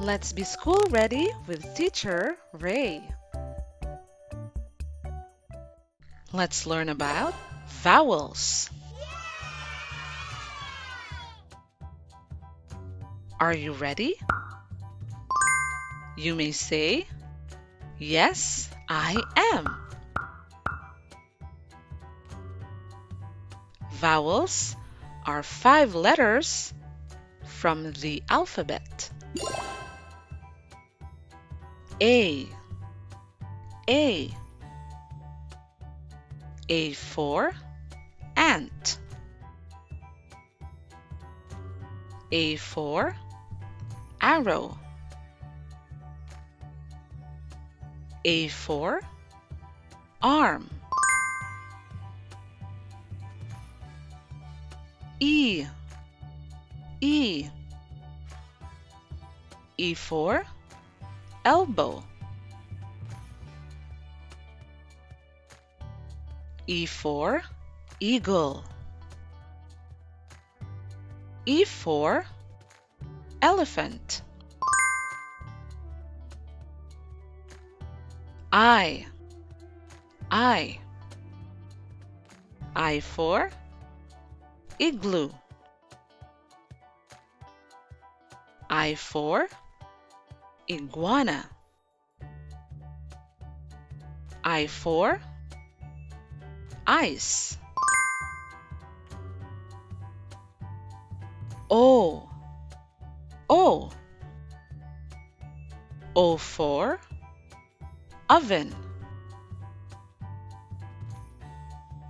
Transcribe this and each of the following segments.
Let's be school ready with teacher Ray. Let's learn about vowels. Are you ready? You may say, "Yes, I am." Vowels are 5 letters from the alphabet. A, A. A for ant. A for arrow. A for arm. E, E. E for elbow. E for eagle. E for elephant. I, I. I for igloo. I for iguana. I for ice. O, O. O for oven.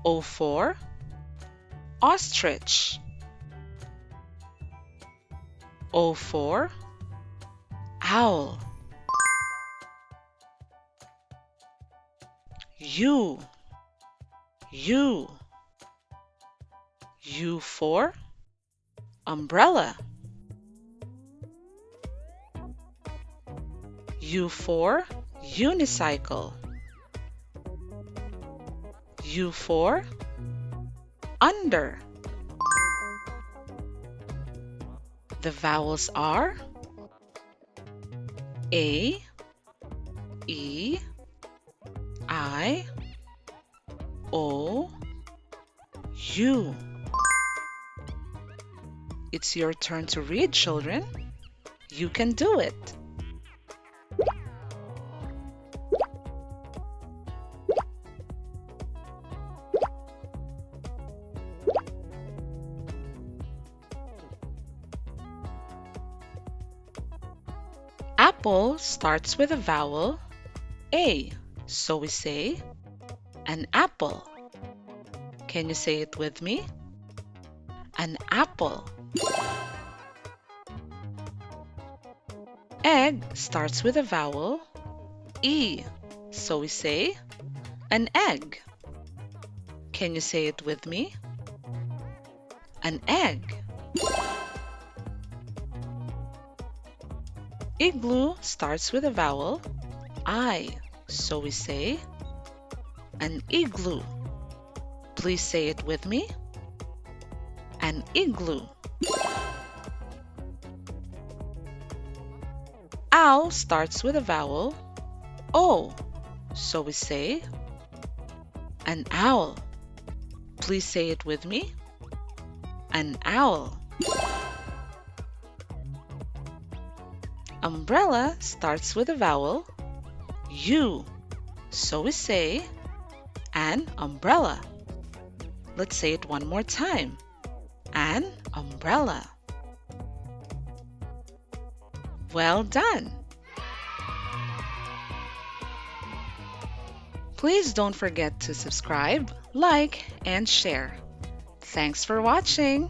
O for ostrich. O for owl. U, U. U for umbrella. U for unicycle. U for under. The vowels are A, E, I, O, U. It's your turn to read, children. You can do it. Apple starts with a vowel A, so we say an apple. Can you say it with me? An apple. Egg starts with a vowel E, so we say an egg. Can you say it with me? An egg. Igloo starts with a vowel I, so we say an igloo. Please say it with me. An igloo. Owl starts with a vowel O, so we say an owl. Please say it with me. An owl. Umbrella starts with a vowel U, so we say an umbrella. Let's say it one more time. An umbrella. Well done! Please don't forget to subscribe, like, and share. Thanks for watching!